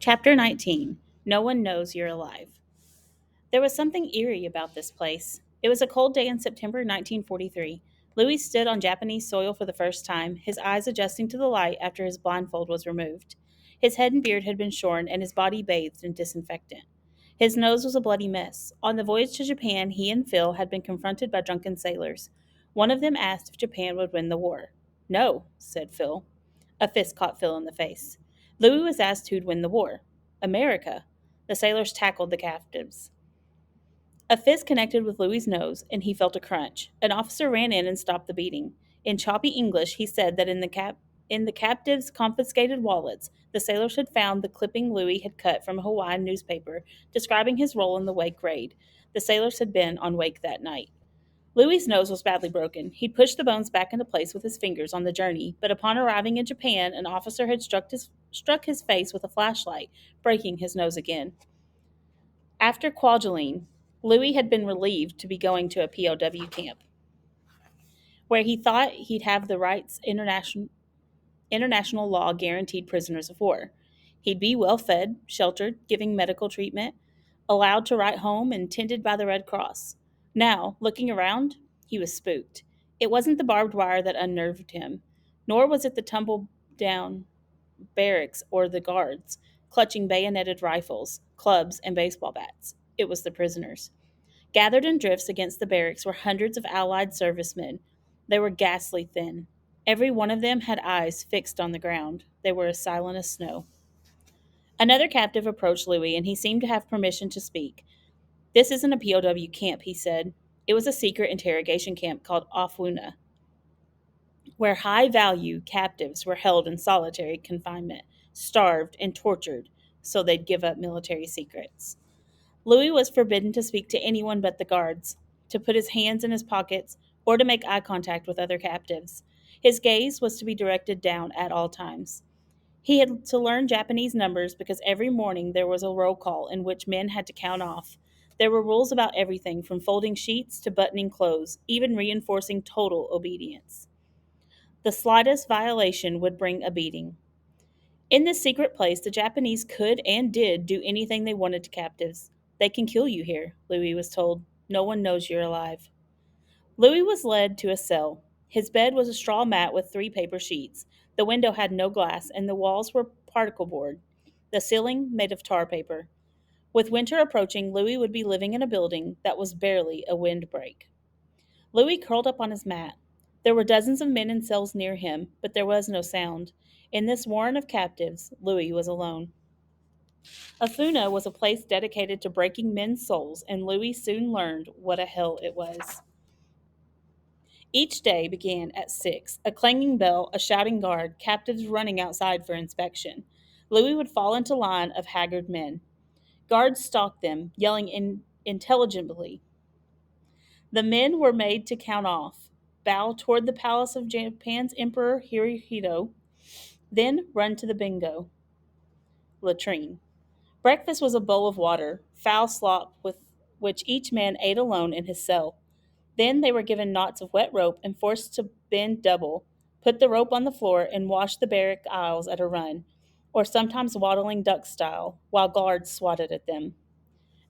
Chapter 19. No One Knows You're Alive. There was something eerie about this place. It was a cold day in September 1943. Louis stood on Japanese soil for the first time, his eyes adjusting to the light after his blindfold was removed. His head and beard had been shorn and his body bathed in disinfectant. His nose was a bloody mess. On the voyage to Japan, he and Phil had been confronted by drunken sailors. One of them asked if Japan would win the war. No, said Phil. A fist caught Phil in the face. Louis was asked who'd win the war. America. The sailors tackled the captives. A fist connected with Louis's nose, and he felt a crunch. An officer ran in and stopped the beating. In choppy English, he said that in the captives' confiscated wallets, the sailors had found the clipping Louis had cut from a Hawaiian newspaper describing his role in the Wake raid. The sailors had been on Wake that night. Louis's nose was badly broken. He'd pushed the bones back into place with his fingers on the journey, but upon arriving in Japan, an officer had struck his face with a flashlight, breaking his nose again. After Kwajalein, Louis had been relieved to be going to a POW camp, where he thought he'd have the rights international law guaranteed prisoners of war. He'd be well fed, sheltered, giving medical treatment, allowed to write home, and tended by the Red Cross. Now, looking around, he was spooked. It wasn't the barbed wire that unnerved him, nor was it the tumble down barracks or the guards, clutching bayoneted rifles, clubs, and baseball bats. It was the prisoners. Gathered in drifts against the barracks were hundreds of Allied servicemen. They were ghastly thin. Every one of them had eyes fixed on the ground. They were as silent as snow. Another captive approached Louis, and he seemed to have permission to speak. This isn't a POW camp, he said. It was a secret interrogation camp called Ofwuna, where high value captives were held in solitary confinement, starved, and tortured so they'd give up military secrets. Louis was forbidden to speak to anyone but the guards, to put his hands in his pockets, or to make eye contact with other captives. His gaze was to be directed down at all times. He had to learn Japanese numbers because every morning there was a roll call in which men had to count off. There were rules about everything from folding sheets to buttoning clothes, even reinforcing total obedience. The slightest violation would bring a beating. In this secret place, the Japanese could and did do anything they wanted to captives. They can kill you here, Louis was told. No one knows you're alive. Louis was led to a cell. His bed was a straw mat with 3 paper sheets. The window had no glass, and the walls were particle board. The ceiling made of tar paper. With winter approaching, Louis would be living in a building that was barely a windbreak. Louis curled up on his mat. There were dozens of men in cells near him, but there was no sound. In this warren of captives, Louis was alone. Afuna was a place dedicated to breaking men's souls, and Louis soon learned what a hell it was. Each day began at 6, a clanging bell, a shouting guard, captives running outside for inspection. Louis would fall into line of haggard men. Guards stalked them, yelling intelligibly. The men were made to count off, bow toward the palace of Japan's Emperor Hirohito, then run to the bingo latrine. Breakfast was a bowl of water, foul slop with which each man ate alone in his cell. Then they were given knots of wet rope and forced to bend double, put the rope on the floor, and wash the barrack aisles at a run, or sometimes waddling duck style, while guards swatted at them.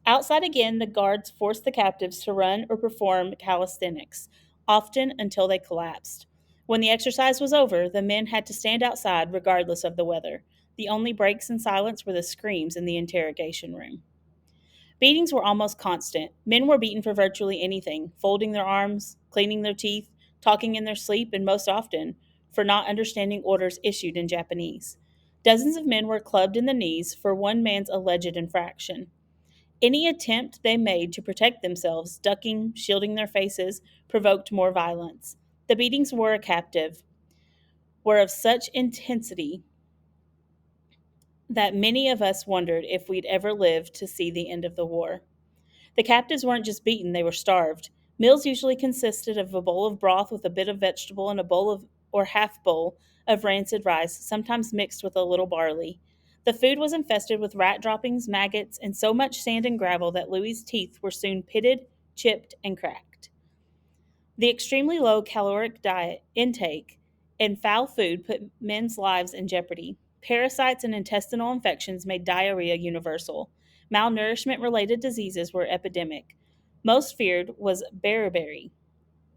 Outside again, the guards forced the captives to run or perform calisthenics, often until they collapsed. When the exercise was over, the men had to stand outside regardless of the weather. The only breaks in silence were the screams in the interrogation room. Beatings were almost constant. Men were beaten for virtually anything, folding their arms, cleaning their teeth, talking in their sleep, and most often, for not understanding orders issued in Japanese. Dozens of men were clubbed in the knees for one man's alleged infraction. Any attempt they made to protect themselves, ducking, shielding their faces, provoked more violence. The beatings were of such intensity that many of us wondered if we'd ever live to see the end of the war. The captives weren't just beaten, they were starved. Meals usually consisted of a bowl of broth with a bit of vegetable and a bowl of or half bowl of rancid rice, sometimes mixed with a little barley. The food was infested with rat droppings, maggots, and so much sand and gravel that Louis's teeth were soon pitted, chipped, and cracked. The extremely low caloric diet intake and foul food put men's lives in jeopardy. Parasites and intestinal infections made diarrhea universal. Malnourishment related diseases were epidemic. Most feared was beriberi,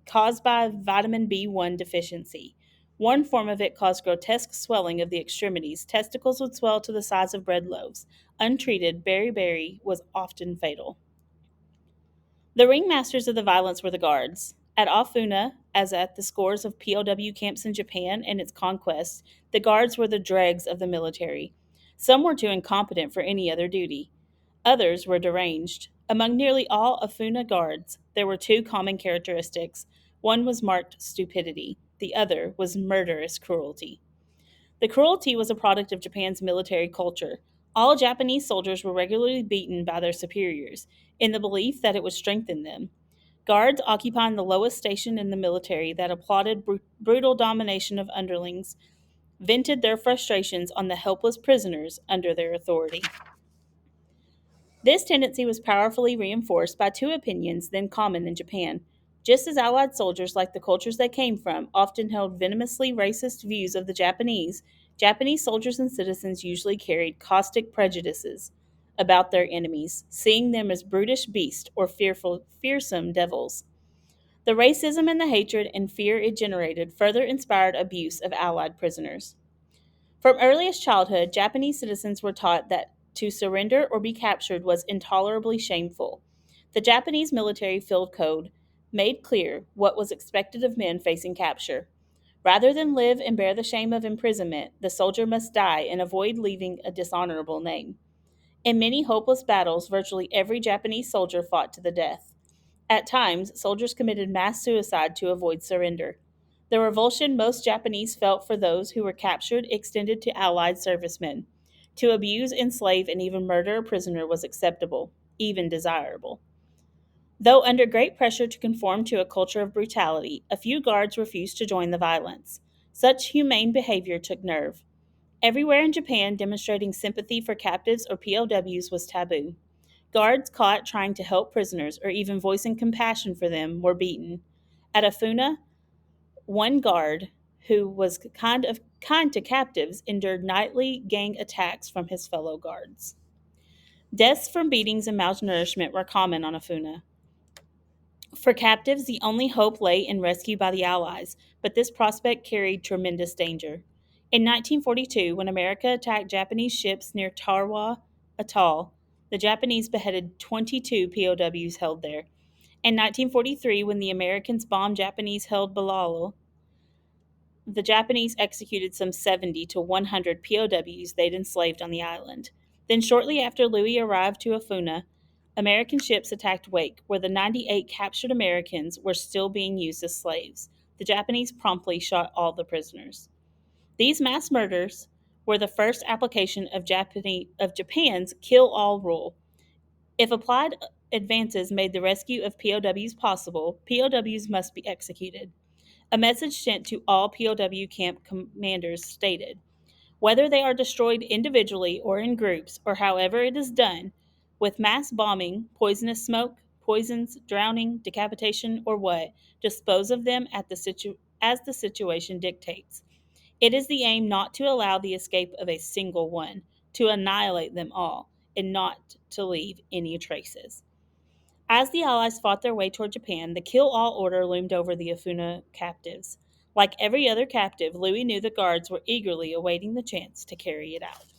caused by vitamin B1 deficiency. One form of it caused grotesque swelling of the extremities. Testicles would swell to the size of bread loaves. Untreated, beriberi was often fatal. The ringmasters of the violence were the guards. At Afuna, as at the scores of POW camps in Japan and its conquests, the guards were the dregs of the military. Some were too incompetent for any other duty. Others were deranged. Among nearly all Afuna guards, there were two common characteristics. One was marked stupidity, the other was murderous cruelty. The cruelty was a product of Japan's military culture. All Japanese soldiers were regularly beaten by their superiors, in the belief that it would strengthen them. Guards occupying the lowest station in the military that applauded brutal domination of underlings vented their frustrations on the helpless prisoners under their authority. This tendency was powerfully reinforced by two opinions then common in Japan. Just as Allied soldiers, like the cultures they came from, often held venomously racist views of the Japanese, Japanese soldiers and citizens usually carried caustic prejudices about their enemies, seeing them as brutish beasts or fearsome devils. The racism and the hatred and fear it generated further inspired abuse of Allied prisoners. From earliest childhood, Japanese citizens were taught that to surrender or be captured was intolerably shameful. The Japanese military field code made clear what was expected of men facing capture. Rather than live and bear the shame of imprisonment, the soldier must die and avoid leaving a dishonorable name. In many hopeless battles, virtually every Japanese soldier fought to the death. At times, soldiers committed mass suicide to avoid surrender. The revulsion most Japanese felt for those who were captured extended to Allied servicemen. To abuse, enslave, and even murder a prisoner was acceptable, even desirable. Though under great pressure to conform to a culture of brutality, a few guards refused to join the violence. Such humane behavior took nerve. Everywhere in Japan, demonstrating sympathy for captives or POWs was taboo. Guards caught trying to help prisoners or even voicing compassion for them were beaten. At Afuna, one guard who was kind to captives endured nightly gang attacks from his fellow guards. Deaths from beatings and malnourishment were common on Afuna. For captives, the only hope lay in rescue by the Allies, but this prospect carried tremendous danger. In 1942, when America attacked Japanese ships near Tarawa Atoll, the Japanese beheaded 22 POWs held there. In 1943, when the Americans bombed Japanese held Balalo, the Japanese executed some 70 to 100 POWs they'd enslaved on the island. Then, shortly after Louis arrived to Afuna, American ships attacked Wake, where the 98 captured Americans were still being used as slaves. The Japanese promptly shot all the prisoners. These mass murders were the first application of Japan's kill all rule. If applied advances made the rescue of POWs possible, POWs must be executed. A message sent to all POW camp commanders stated, whether they are destroyed individually or in groups, or however it is done, with mass bombing, poisonous smoke, poisons, drowning, decapitation, or what, dispose of them as the situation dictates. It is the aim not to allow the escape of a single one, to annihilate them all, and not to leave any traces. As the Allies fought their way toward Japan, the kill all order loomed over the Afuna captives. Like every other captive, Louis knew the guards were eagerly awaiting the chance to carry it out.